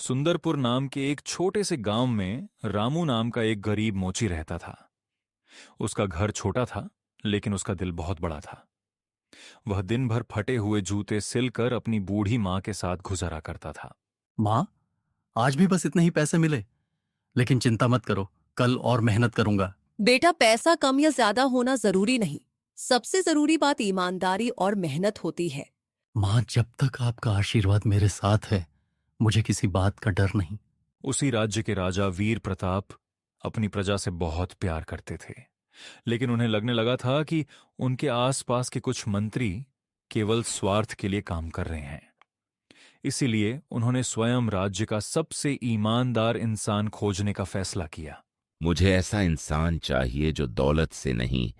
सुंदरपुर नाम के एक छोटे से गांव में रामू नाम का एक गरीब मोची रहता था। उसका घर छोटा था, लेकिन उसका दिल बहुत बड़ा था। वह दिन भर फटे हुए जूते सिलकर अपनी बूढ़ी माँ के साथ गुजारा करता था। माँ, आज भी बस इतने ही पैसे मिले। लेकिन चिंता मत करो, कल और मेहनत करूंगा। बेटा, पैसा कम या ज्यादा होना जरूरी नहीं। सबसे जरूरी बात ईमानदारी और मेहनत होती है। माँ, जब तक आपका आशीर्वाद मेरे साथ है, मुझे किसी बात का डर नहीं। उसी राज्य के राजा वीर प्रताप अपनी प्रजा से बहुत प्यार करते थे, लेकिन उन्हें लगने लगा था कि उनके आसपास के कुछ मंत्री केवल स्वार्थ के लिए काम कर रहे हैं। इसीलिए उन्होंने स्वयं राज्य का सबसे ईमानदार इंसान खोजने का फैसला किया। मुझे ऐसा इंसान चाहिए जो दौलत से नहीं,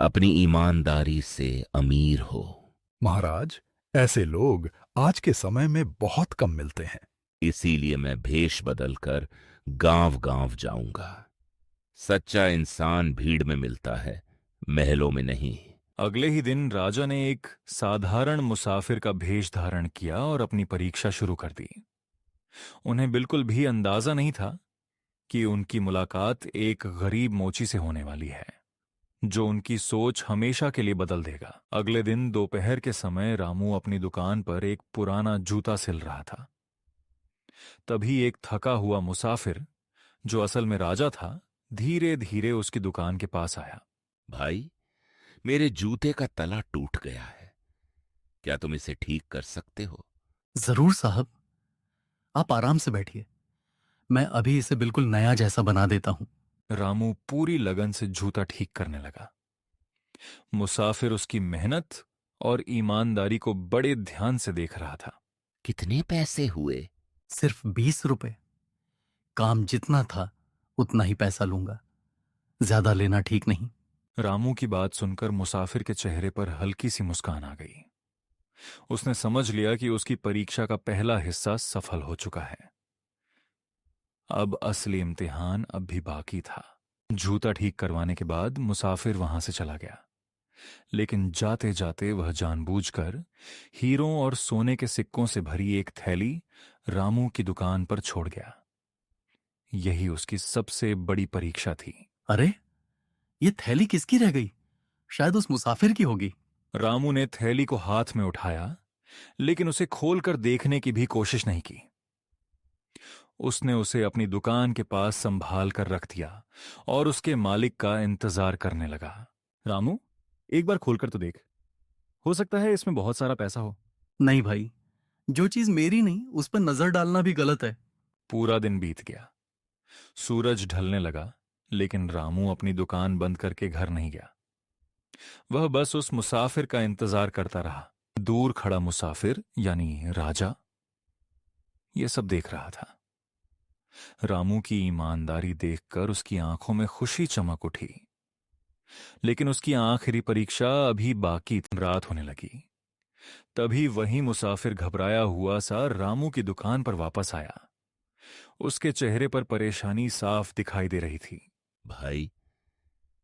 अपनी ईमानदारी से अमीर हो। महाराज, ऐसे लोग आज के समय में बहुत कम मिलते हैं। इसीलिए मैं भेष बदलकर गांव-गांव जाऊंगा। सच्चा इंसान भीड़ में मिलता है, महलों में नहीं। अगले ही दिन राजा ने एक साधारण मुसाफिर का भेष धारण किया और अपनी परीक्षा शुरू कर दी। उन्हें बिल्कुल भी अंदाजा नहीं था कि उनकी मुलाकात एक गरीब मोची से होने वाली है, जो उनकी सोच हमेशा के लिए बदल देगा। अगले दिन दोपहर के समय रामू अपनी दुकान पर एक पुराना जूता सिल रहा था। तभी एक थका हुआ मुसाफिर, जो असल में राजा था, धीरे धीरे उसकी दुकान के पास आया। भाई, मेरे जूते का तला टूट गया है। क्या तुम इसे ठीक कर सकते हो? जरूर साहब, आप आराम से बैठिए। मैं अभी इसे बिल्कुल नया जैसा बना देता हूँ। रामू पूरी लगन से जूता ठीक करने लगा। मुसाफिर उसकी मेहनत और ईमानदारी को बड़े ध्यान से देख रहा था। कितने पैसे हुए? सिर्फ 20 रुपए। काम जितना था उतना ही पैसा लूंगा, ज्यादा लेना ठीक नहीं। रामू की बात सुनकर मुसाफिर के चेहरे पर हल्की सी मुस्कान आ गई। उसने समझ लिया कि उसकी परीक्षा का पहला हिस्सा सफल हो चुका है। अब असली इम्तिहान अब भी बाकी था। जूता ठीक करवाने के बाद मुसाफिर वहां से चला गया, लेकिन जाते जाते वह जानबूझकर हीरों और सोने के सिक्कों से भरी एक थैली रामू की दुकान पर छोड़ गया। यही उसकी सबसे बड़ी परीक्षा थी। अरे, ये थैली किसकी रह गई? शायद उस मुसाफिर की होगी। रामू ने थैली को हाथ में उठाया, लेकिन उसे खोलकर देखने की भी कोशिश नहीं की। उसने उसे अपनी दुकान के पास संभाल कर रख दिया और उसके मालिक का इंतजार करने लगा। रामू, एक बार खोलकर तो देख, हो सकता है इसमें बहुत सारा पैसा हो। नहीं भाई, जो चीज मेरी नहीं उस पर नजर डालना भी गलत है। पूरा दिन बीत गया। सूरज ढलने लगा, लेकिन रामू अपनी दुकान बंद करके घर नहीं गया। वह बस उस मुसाफिर का इंतजार करता रहा। दूर खड़ा मुसाफिर, यानी राजा, यह सब देख रहा था। रामू की ईमानदारी देखकर उसकी आंखों में खुशी चमक उठी, लेकिन उसकी आखिरी परीक्षा अभी बाकी थी। रात होने लगी। तभी वही मुसाफिर घबराया हुआ सा रामू की दुकान पर वापस आया। उसके चेहरे पर परेशानी साफ दिखाई दे रही थी। भाई,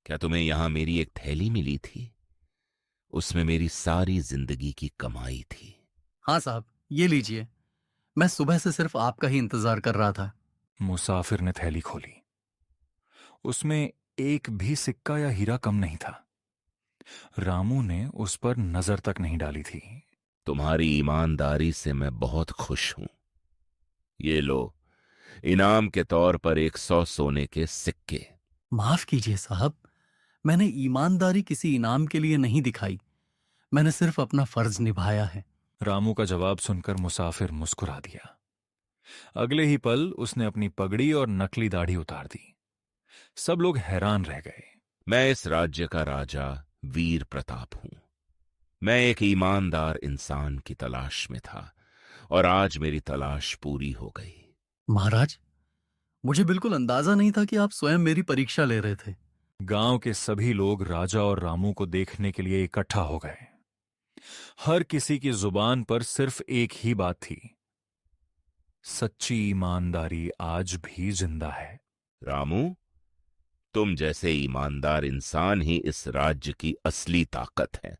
क्या तुम्हें यहां मेरी एक थैली मिली थी? उसमें मेरी सारी जिंदगी की कमाई थी। हाँ साहब, ये लीजिए। मैं सुबह से सिर्फ आपका ही इंतजार कर रहा था। मुसाफिर ने थैली खोली। उसमें एक भी सिक्का या हीरा कम नहीं था। रामू ने उस पर नजर तक नहीं डाली थी। तुम्हारी ईमानदारी से मैं बहुत खुश हूं। ये लो, इनाम के तौर पर 100 सोने के सिक्के। माफ कीजिए साहब, मैंने ईमानदारी किसी इनाम के लिए नहीं दिखाई। मैंने सिर्फ अपना फर्ज निभाया है। रामू का जवाब सुनकर मुसाफिर मुस्कुरा दिया। अगले ही पल उसने अपनी पगड़ी और नकली दाढ़ी उतार दी। सब लोग हैरान रह गए। मैं इस राज्य का राजा वीर प्रताप हूं। मैं एक ईमानदार इंसान की तलाश में था, और आज मेरी तलाश पूरी हो गई। महाराज, मुझे बिल्कुल अंदाजा नहीं था कि आप स्वयं मेरी परीक्षा ले रहे थे। गांव के सभी लोग राजा और रामू को देखने के लिए इकट्ठा हो गए। हर किसी की जुबान पर सिर्फ एक ही बात थी, सच्ची ईमानदारी आज भी जिंदा है। रामू, तुम जैसे ईमानदार इंसान ही इस राज्य की असली ताकत है।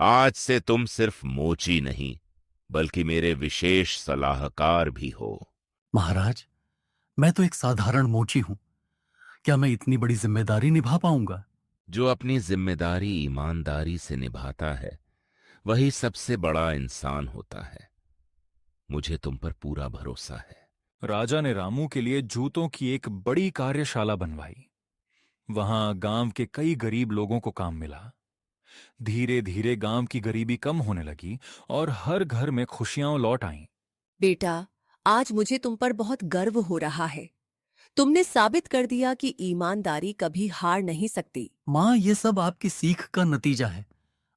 आज से तुम सिर्फ मोची नहीं, बल्कि मेरे विशेष सलाहकार भी हो। महाराज, मैं तो एक साधारण मोची हूं। क्या मैं इतनी बड़ी जिम्मेदारी निभा पाऊंगा? जो अपनी जिम्मेदारी ईमानदारी से निभाता है वही सबसे बड़ा इंसान होता है। मुझे तुम पर पूरा भरोसा है। राजा ने रामू के लिए जूतों की एक बड़ी कार्यशाला बनवाई। वहां गांव के कई गरीब लोगों को काम मिला। धीरे धीरे गांव की गरीबी कम होने लगी और हर घर में खुशियां लौट आईं। बेटा, आज मुझे तुम पर बहुत गर्व हो रहा है। तुमने साबित कर दिया कि ईमानदारी कभी हार नहीं सकती। माँ, ये सब आपकी सीख का नतीजा है।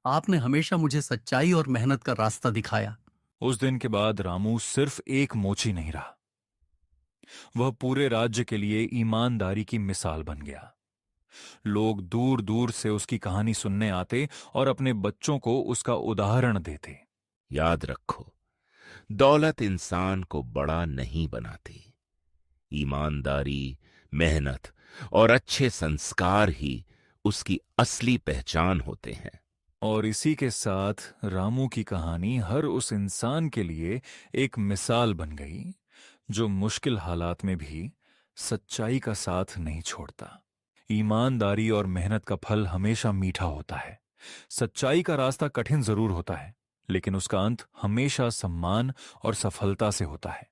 आपने हमेशा मुझे सच्चाई और मेहनत का रास्ता दिखाया। उस दिन के बाद रामू सिर्फ एक मोची नहीं रहा, वह पूरे राज्य के लिए ईमानदारी की मिसाल बन गया। लोग दूर दूर से उसकी कहानी सुनने आते और अपने बच्चों को उसका उदाहरण देते। याद रखो, दौलत इंसान को बड़ा नहीं बनाती। ईमानदारी, मेहनत और अच्छे संस्कार ही उसकी असली पहचान होते हैं। और इसी के साथ रामू की कहानी हर उस इंसान के लिए एक मिसाल बन गई जो मुश्किल हालात में भी सच्चाई का साथ नहीं छोड़ता। ईमानदारी और मेहनत का फल हमेशा मीठा होता है। सच्चाई का रास्ता कठिन जरूर होता है, लेकिन उसका अंत हमेशा सम्मान और सफलता से होता है।